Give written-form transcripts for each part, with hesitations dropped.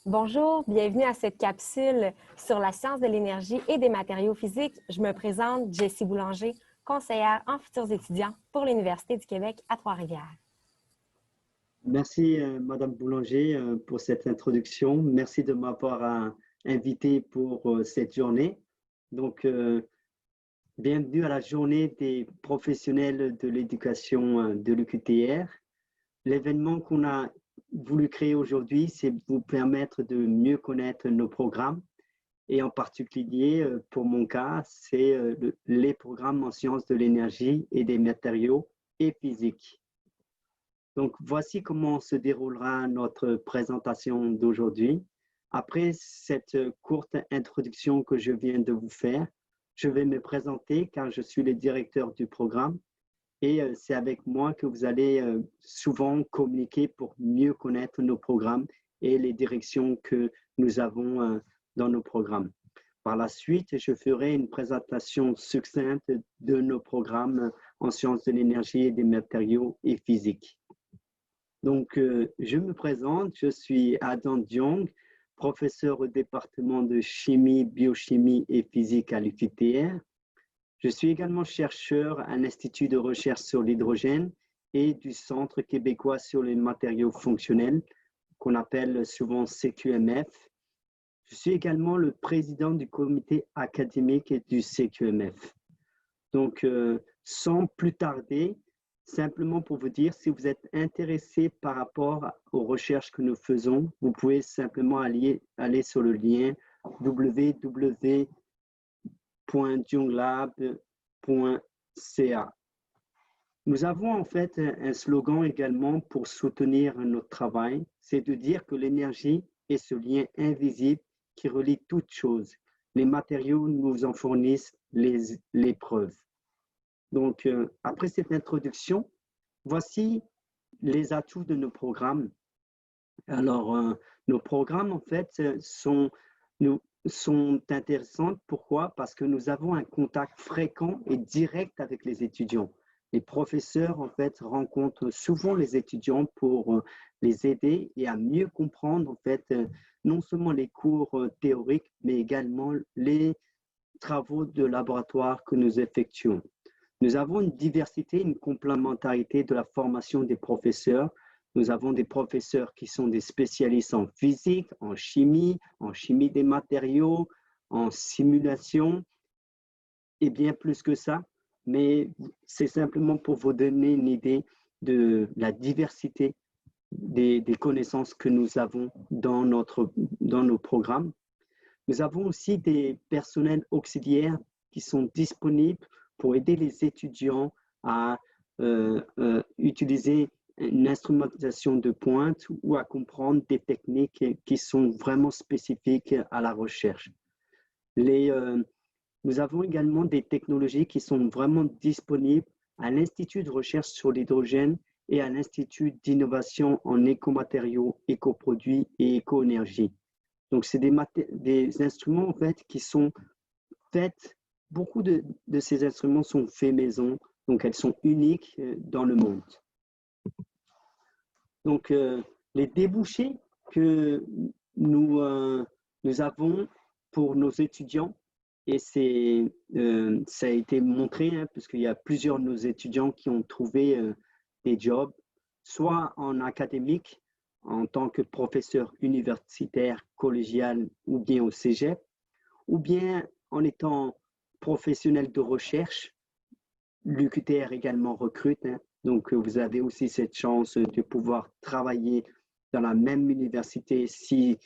Bonjour, bienvenue à cette capsule sur la science de l'énergie et des matériaux physiques. Je me présente Jessie Boulanger, conseillère en futurs étudiants pour l'Université du Québec à Trois-Rivières. Merci, Madame Boulanger, pour cette introduction. Merci de m'avoir invité pour cette journée. Donc, bienvenue à la journée des professionnels de l'éducation de l'UQTR. L'événement qu'on a voulu créer aujourd'hui, c'est vous permettre de mieux connaître nos programmes. Et en particulier, pour mon cas, c'est les programmes en sciences de l'énergie et des matériaux et physique. Donc, voici comment se déroulera notre présentation d'aujourd'hui. Après cette courte introduction que je viens de vous faire, je vais me présenter car je suis le directeur du programme et c'est avec moi que vous allez souvent communiquer pour mieux connaître nos programmes et les directions que nous avons dans nos programmes. Par la suite, je ferai une présentation succincte de nos programmes en sciences de l'énergie et des matériaux et physique. Donc, je me présente, je suis Adam Diong, professeur au département de chimie, biochimie et physique à l'UQTR. Je suis également chercheur à l'Institut de recherche sur l'hydrogène et du Centre québécois sur les matériaux fonctionnels, qu'on appelle souvent CQMF. Je suis également le président du comité académique du CQMF. Donc, sans plus tarder, simplement pour vous dire, si vous êtes intéressé par rapport aux recherches que nous faisons, vous pouvez simplement aller sur le lien www.dionglab.ca. Nous avons en fait un slogan également pour soutenir notre travail, c'est de dire que l'énergie est ce lien invisible qui relie toutes choses. Les matériaux nous en fournissent les preuves. Donc, après cette introduction, voici les atouts de nos programmes. Alors, nos programmes, en fait, sont intéressants. Pourquoi? Parce que nous avons un contact fréquent et direct avec les étudiants. Les professeurs, en fait, rencontrent souvent les étudiants pour les aider et à mieux comprendre, en fait, non seulement les cours théoriques, mais également les travaux de laboratoire que nous effectuons. Nous avons une diversité, une complémentarité de la formation des professeurs. Nous avons des professeurs qui sont des spécialistes en physique, en chimie des matériaux, en simulation, et bien plus que ça. Mais c'est simplement pour vous donner une idée de la diversité des connaissances que nous avons dans nos programmes. Nous avons aussi des personnels auxiliaires qui sont disponibles pour aider les étudiants à utiliser une instrumentation de pointe ou à comprendre des techniques qui sont vraiment spécifiques à la recherche. Nous avons également des technologies qui sont vraiment disponibles à l'Institut de recherche sur l'hydrogène et à l'Institut d'innovation en écomatériaux, écoproduits et éco-énergie. Donc, c'est des instruments en fait qui sont faits, beaucoup de ces instruments sont faits maison, donc elles sont uniques dans le monde. Donc, les débouchés que nous avons pour nos étudiants, et ça a été montré, hein, puisqu'il y a plusieurs de nos étudiants qui ont trouvé des jobs, soit en académique, en tant que professeur universitaire, collégial ou bien au cégep, ou bien en étant professionnel de recherche. L'UQTR également recrute, hein, donc vous avez aussi cette chance de pouvoir travailler dans la même université si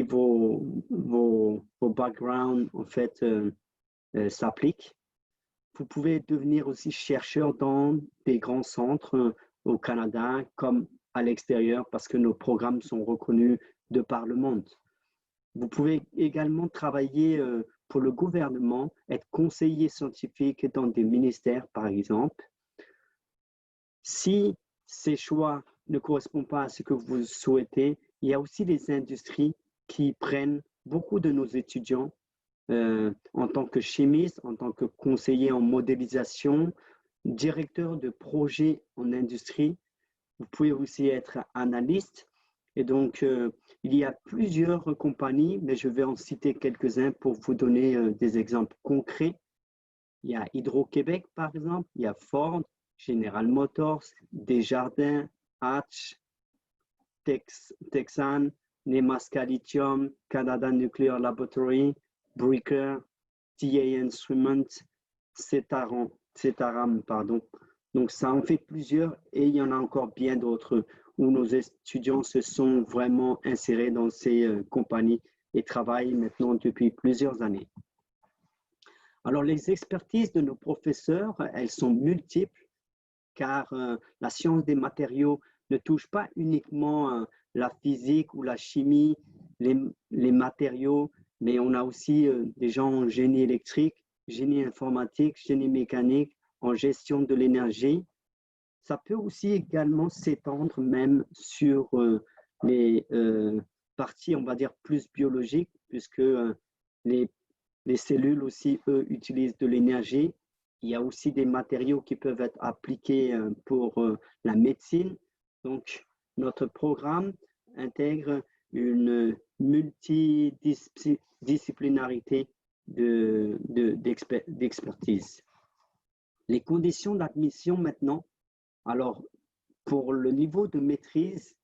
vos backgrounds en fait s'appliquent. Vous pouvez devenir aussi chercheur dans des grands centres au Canada comme à l'extérieur parce que nos programmes sont reconnus de par le monde. Vous pouvez également travailler pour le gouvernement, être conseiller scientifique dans des ministères, par exemple. Si ces choix ne correspondent pas à ce que vous souhaitez, il y a aussi des industries qui prennent beaucoup de nos étudiants en tant que chimiste, en tant que conseiller en modélisation, directeur de projet en industrie. Vous pouvez aussi être analyste Et donc, il y a plusieurs compagnies, mais je vais en citer quelques-uns pour vous donner des exemples concrets. Il y a Hydro-Québec, par exemple, il y a Ford, General Motors, Desjardins, Hatch, Texan, Nemaska Lithium, Canada Nuclear Laboratory, Breaker, TA Instruments, Cetaram, pardon. Donc, ça en fait plusieurs et il y en a encore bien d'autres où nos étudiants se sont vraiment insérés dans ces compagnies et travaillent maintenant depuis plusieurs années. Alors, les expertises de nos professeurs, elles sont multiples car la science des matériaux ne touche pas uniquement la physique ou la chimie, les matériaux, mais on a aussi des gens en génie électrique, génie informatique, génie mécanique, en gestion de l'énergie. Ça peut aussi également s'étendre même sur les parties, on va dire, plus biologiques, puisque les cellules aussi, eux, utilisent de l'énergie. Il y a aussi des matériaux qui peuvent être appliqués pour la médecine. Donc, notre programme intègre une multidisciplinarité d'expertise. Les conditions d'admission maintenant, alors pour le niveau de maîtrise,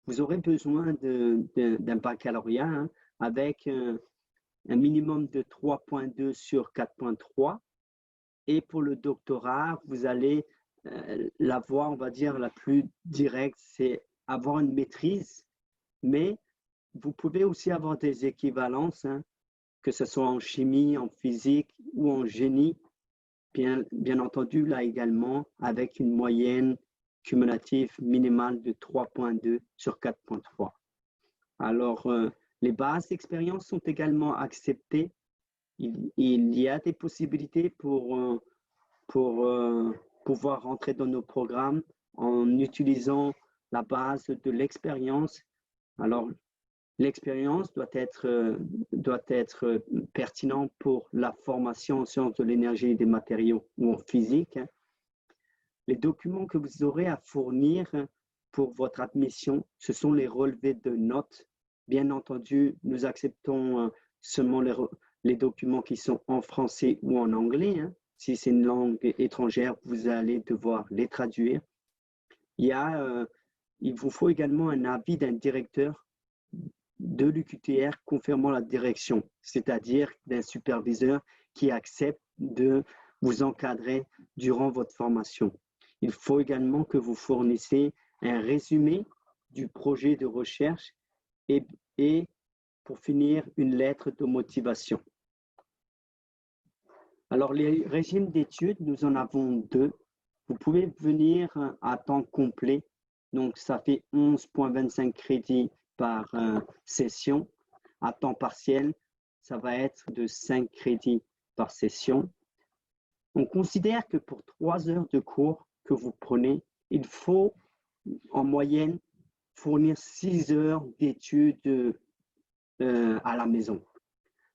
vous aurez besoin d'un baccalauréat hein, avec un minimum de 3,2 sur 4,3. Et pour le doctorat, vous allez la voie, on va dire, la plus directe, c'est avoir une maîtrise, mais vous pouvez aussi avoir des équivalences, hein, que ce soit en chimie, en physique ou en génie, bien entendu, là également, avec une moyenne cumulative minimale de 3,2 sur 4,3. Alors, les bases d'expérience sont également acceptées. Il y a des possibilités pour pouvoir rentrer dans nos programmes en utilisant la base de l'expérience. Alors, l'expérience doit être pertinente pour la formation en sciences de l'énergie et des matériaux ou en physique. Les documents que vous aurez à fournir pour votre admission, ce sont les relevés de notes. Bien entendu, nous acceptons seulement les documents qui sont en français ou en anglais. Hein. Si c'est une langue étrangère, vous allez devoir les traduire. Il vous faut également un avis d'un directeur de l'UQTR confirmant la direction, c'est-à-dire d'un superviseur qui accepte de vous encadrer durant votre formation. Il faut également que vous fournissiez un résumé du projet de recherche et pour finir, une lettre de motivation. Alors, les régimes d'études, nous en avons deux. Vous pouvez venir à temps complet, donc ça fait 11,25 crédits par session. À temps partiel, ça va être de 5 crédits par session. On considère que pour 3 heures de cours que vous prenez, il faut en moyenne fournir 6 heures d'études à la maison.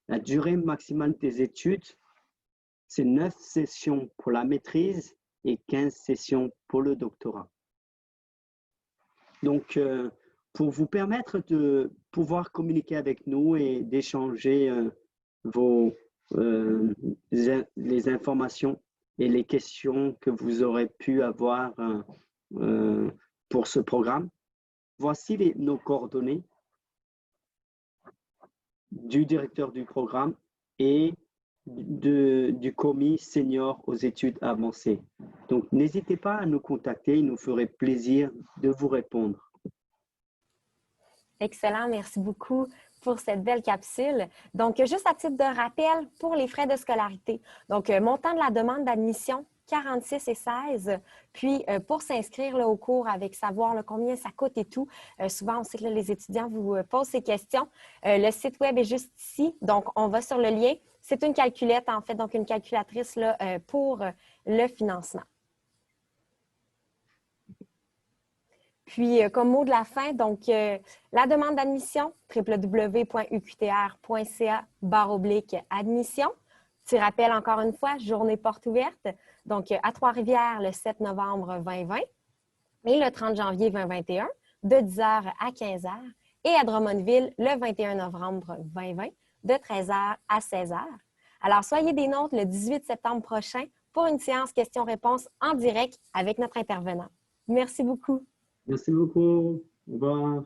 La durée maximale des études, c'est 9 sessions pour la maîtrise et 15 sessions pour le doctorat. Donc, pour vous permettre de pouvoir communiquer avec nous et d'échanger les informations et les questions que vous aurez pu avoir pour ce programme, voici nos coordonnées du directeur du programme et du commis senior aux études avancées. Donc, n'hésitez pas à nous contacter, il nous ferait plaisir de vous répondre. Excellent, merci beaucoup pour cette belle capsule. Donc, juste à titre de rappel, pour les frais de scolarité, donc montant de la demande d'admission, 46 et 16. Puis, pour s'inscrire au cours avec savoir combien ça coûte et tout, souvent, on sait que les étudiants vous posent ces questions. Le site web est juste ici. Donc, on va sur le lien. C'est une calculette, en fait, donc une calculatrice là, pour le financement. Puis, comme mot de la fin, donc, la demande d'admission, www.uqtr.ca/admission. Petit rappel encore une fois, journée porte ouverte, donc à Trois-Rivières le 7 novembre 2020 et le 30 janvier 2021. de 10 h à 15 h et à Drummondville le 21 novembre 2020 de 13 h à 16 h. Alors, soyez des nôtres le 18 septembre prochain pour une séance questions-réponses en direct avec notre intervenant. Merci beaucoup. Merci beaucoup. Au revoir.